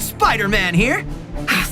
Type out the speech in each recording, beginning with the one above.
Spider-Man here!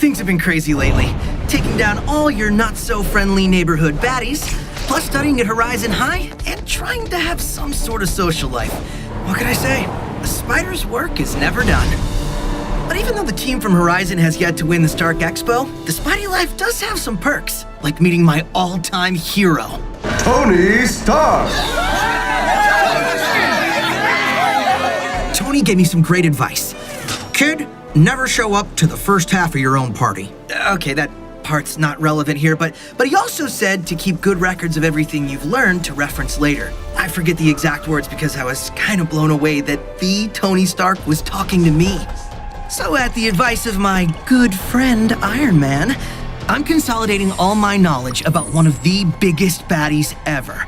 Things have been crazy lately. Taking down all your not-so-friendly neighborhood baddies, plus studying at Horizon High, and trying to have some sort of social life. What can I say? A spider's work is never done. But even though the team from Horizon has yet to win the Stark Expo, the Spidey life does have some perks, like meeting my all-time hero, Tony Stark! Tony gave me some great advice. Kid, never show up to the first half of your own party. Okay, that part's not relevant here, but he also said to keep good records of everything you've learned to reference later. I forget the exact words because I was kind of blown away that the Tony Stark was talking to me. So at the advice of my good friend Iron Man, I'm consolidating all my knowledge about one of the biggest baddies ever.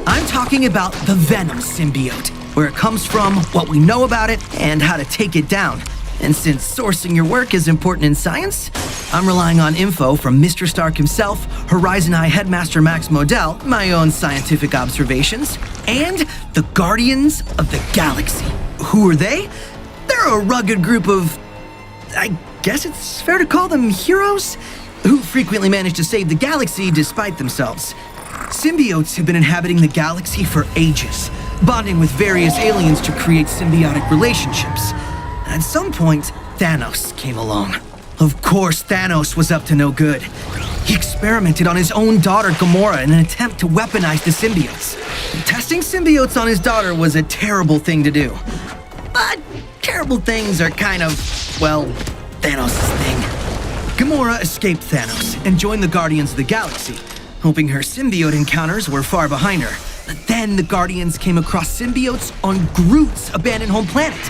I'm talking about the Venom symbiote, where it comes from, what we know about it, and how to take it down. And since sourcing your work is important in science, I'm relying on info from Mr. Stark himself, Horizon High Headmaster Max Modell, my own scientific observations, and the Guardians of the Galaxy. Who are they? They're a rugged group of, I guess it's fair to call them heroes, who frequently manage to save the galaxy despite themselves. Symbiotes have been inhabiting the galaxy for ages, bonding with various aliens to create symbiotic relationships. At some point, Thanos came along. Of course, Thanos was up to no good. He experimented on his own daughter, Gamora, in an attempt to weaponize the symbiotes. Testing symbiotes on his daughter was a terrible thing to do. But terrible things are kind of, well, Thanos' thing. Gamora escaped Thanos and joined the Guardians of the Galaxy, hoping her symbiote encounters were far behind her. But then the Guardians came across symbiotes on Groot's abandoned home planet.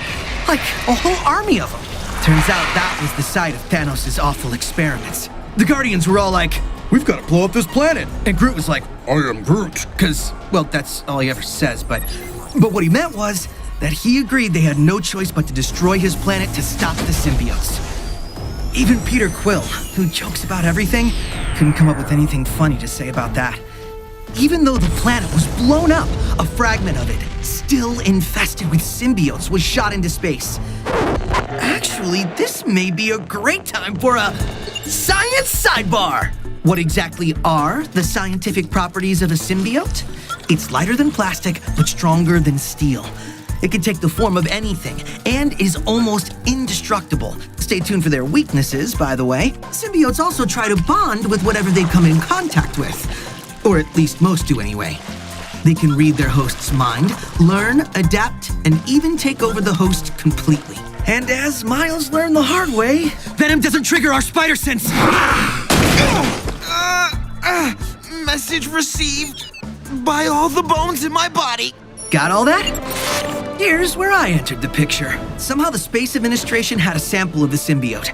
Like a whole army of them. Turns out that was the site of Thanos' awful experiments. The Guardians were all like, "We've got to blow up this planet." And Groot was like, "I am Groot." Because, well, that's all he ever says, but what he meant was that he agreed they had no choice but to destroy his planet to stop the symbiotes. Even Peter Quill, who jokes about everything, couldn't come up with anything funny to say about that. Even though the planet was blown up, a fragment of it, still infested with symbiotes, was shot into space. Actually, this may be a great time for a science sidebar! What exactly are the scientific properties of a symbiote? It's lighter than plastic, but stronger than steel. It can take the form of anything, and is almost indestructible. Stay tuned for their weaknesses, by the way. Symbiotes also try to bond with whatever they come in contact with. Or at least most do anyway. They can read their host's mind, learn, adapt, and even take over the host completely. And as Miles learned the hard way, Venom doesn't trigger our spider sense. Message received by all the bones in my body. Got all that? Here's where I entered the picture. Somehow the Space Administration had a sample of the symbiote.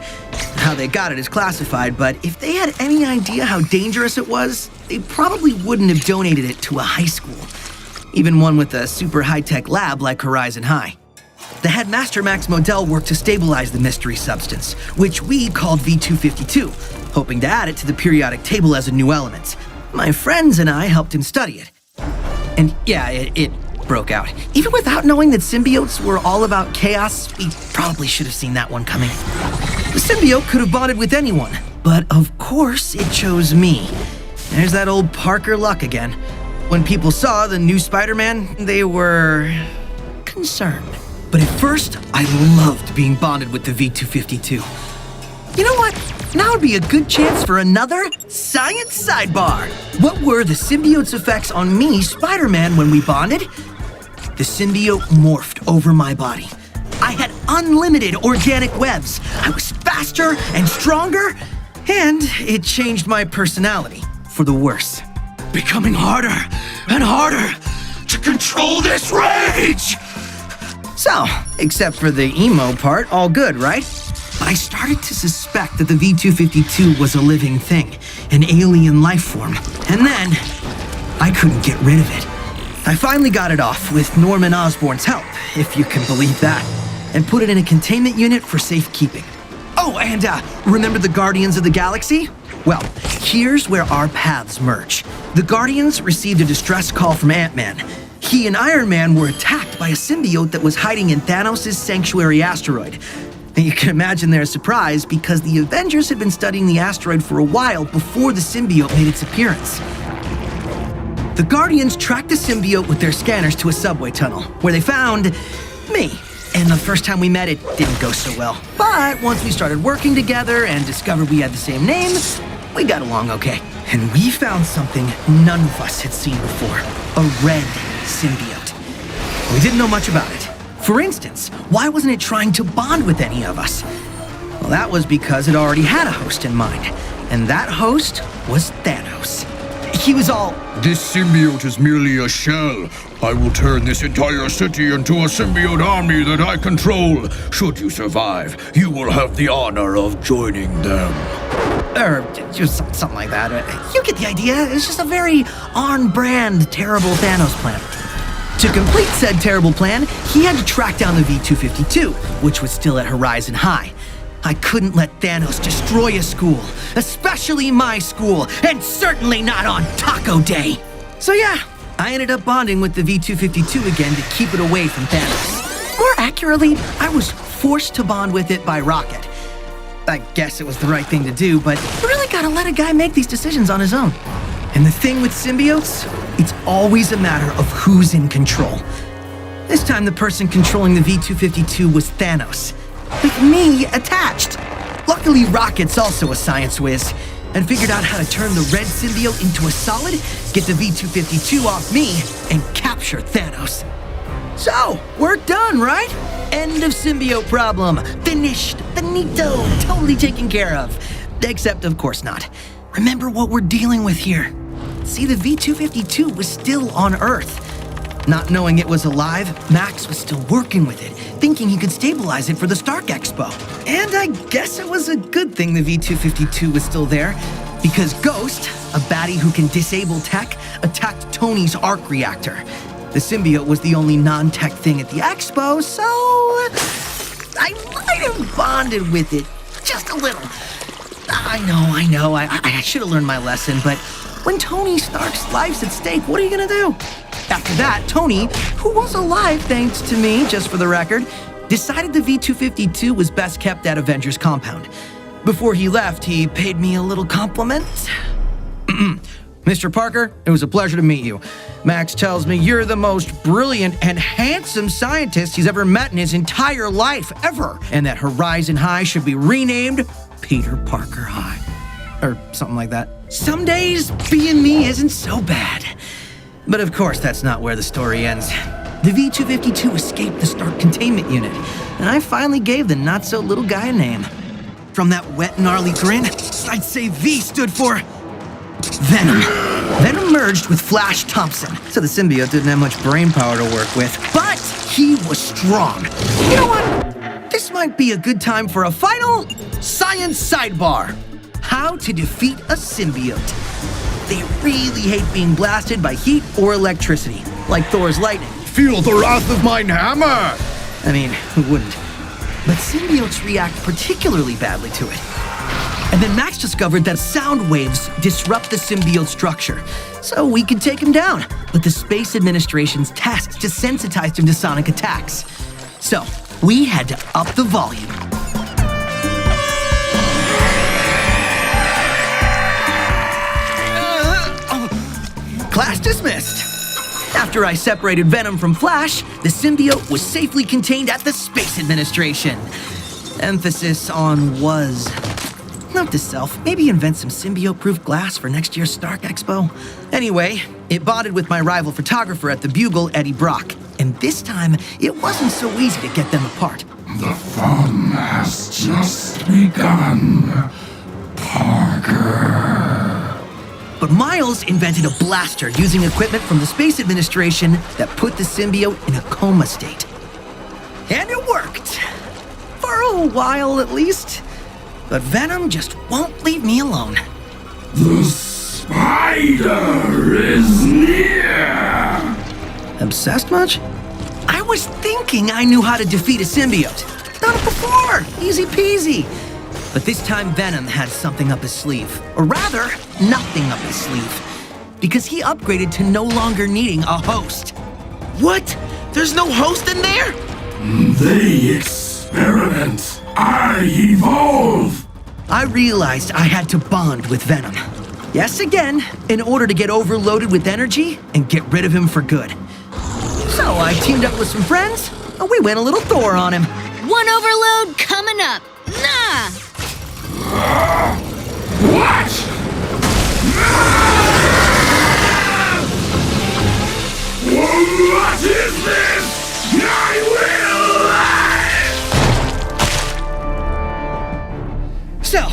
How they got it is classified, but if they had any idea how dangerous it was, they probably wouldn't have donated it to a high school. Even one with a super high-tech lab like Horizon High. The headmaster Max Modell worked to stabilize the mystery substance, which we called V252, hoping to add it to the periodic table as a new element. My friends and I helped him study it. And yeah, it broke out. Even without knowing that symbiotes were all about chaos, we probably should have seen that one coming. The symbiote could have bonded with anyone, but of course it chose me. There's that old Parker luck again. When people saw the new Spider-Man, they were concerned. But at first, I loved being bonded with the V252. You know what? Now would be a good chance for another science sidebar. What were the symbiote's effects on me, Spider-Man, when we bonded? The symbiote morphed over my body. I had unlimited organic webs. I was faster and stronger, and it changed my personality for the worse. Becoming harder and harder to control this rage! So, except for the emo part, all good, right? But I started to suspect that the V252 was a living thing, an alien life form, and then I couldn't get rid of it. I finally got it off with Norman Osborn's help, if you can believe that, and put it in a containment unit for safekeeping. Oh, and remember the Guardians of the Galaxy? Well, here's where our paths merge. The Guardians received a distress call from Ant-Man. He and Iron Man were attacked by a symbiote that was hiding in Thanos' Sanctuary asteroid. And you can imagine their surprise because the Avengers had been studying the asteroid for a while before the symbiote made its appearance. The Guardians tracked the symbiote with their scanners to a subway tunnel, where they found me. And the first time we met, it didn't go so well. But once we started working together and discovered we had the same name, we got along okay. And we found something none of us had seen before. A red symbiote. We didn't know much about it. For instance, why wasn't it trying to bond with any of us? Well, that was because it already had a host in mind. And that host was Thanos. He was all, "This symbiote is merely a shell. I will turn this entire city into a symbiote army that I control. Should you survive, you will have the honor of joining them." or just something like that. You get the idea. It's just a very on-brand terrible Thanos plan. To complete said terrible plan, he had to track down the V-252, which was still at Horizon High. I couldn't let Thanos destroy a school, especially my school, and certainly not on Taco Day. So yeah, I ended up bonding with the V-252 again to keep it away from Thanos. More accurately, I was forced to bond with it by Rocket. I guess it was the right thing to do, but you really gotta let a guy make these decisions on his own. And the thing with symbiotes, it's always a matter of who's in control. This time the person controlling the V-252 was Thanos, with me attached. Luckily, Rocket's also a science whiz, and figured out how to turn the red symbiote into a solid, get the V-252 off me, and capture Thanos. So, work done, right? End of symbiote problem. Finished. Finito. Totally taken care of. Except, of course not. Remember what we're dealing with here. See, the V-252 was still on Earth. Not knowing it was alive, Max was still working with it, thinking he could stabilize it for the Stark Expo. And I guess it was a good thing the V-252 was still there, because Ghost, a baddie who can disable tech, attacked Tony's arc reactor. The symbiote was the only non-tech thing at the Expo, so I might have bonded with it just a little. I know, I should have learned my lesson, but when Tony Stark's life's at stake, what are you gonna do? After that, Tony, who was alive thanks to me, just for the record, decided the V-252 was best kept at Avengers Compound. Before he left, he paid me a little compliment. Mr. Parker, it was a pleasure to meet you. Max tells me you're the most brilliant and handsome scientist he's ever met in his entire life, ever, and that Horizon High should be renamed Peter Parker High. Or something like that. Some days, being me isn't so bad. But of course, that's not where the story ends. The V-252 escaped the Stark containment unit, and I finally gave the not-so-little guy a name. From that wet, gnarly grin, I'd say V stood for Venom. Venom merged with Flash Thompson, so the symbiote didn't have much brain power to work with, but he was strong. You know what? This might be a good time for a final science sidebar. How to defeat a symbiote. They really hate being blasted by heat or electricity, like Thor's lightning. Feel the wrath of mine hammer! I mean, who wouldn't? But symbiotes react particularly badly to it. And then Max discovered that sound waves disrupt the symbiote structure, so we could take him down. But the Space Administration's tests desensitized him to sonic attacks. So, we had to up the volume. Class dismissed. After I separated Venom from Flash, the symbiote was safely contained at the Space Administration. Emphasis on was. Note to self, maybe invent some symbiote-proof glass for next year's Stark Expo. Anyway, it bonded with my rival photographer at the Bugle, Eddie Brock. And this time, it wasn't so easy to get them apart. The fun has just begun, Parker. But Miles invented a blaster using equipment from the Space Administration that put the symbiote in a coma state. And it worked. For a while, at least. But Venom just won't leave me alone. The spider is near. Obsessed much? I was thinking I knew how to defeat a symbiote. Done it before. Easy peasy. But this time Venom had something up his sleeve. Or rather, nothing up his sleeve. Because he upgraded to no longer needing a host. What? There's no host in there? They experiment I evolve! I realized I had to bond with Venom. Yes, again, in order to get overloaded with energy and get rid of him for good. So I teamed up with some friends, and we went a little Thor on him. One overload coming up. Nah! What? What is this? I will! So,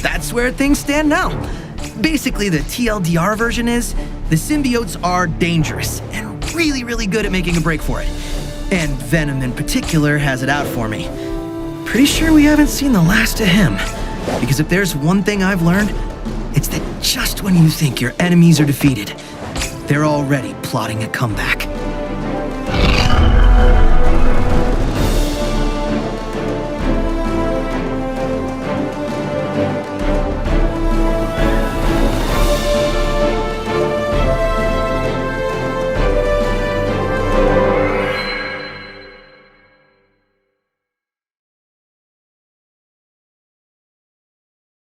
that's where things stand now. Basically, the TLDR version is, the symbiotes are dangerous and really, really good at making a break for it. And Venom in particular has it out for me. Pretty sure we haven't seen the last of him. Because if there's one thing I've learned, it's that just when you think your enemies are defeated, they're already plotting a comeback.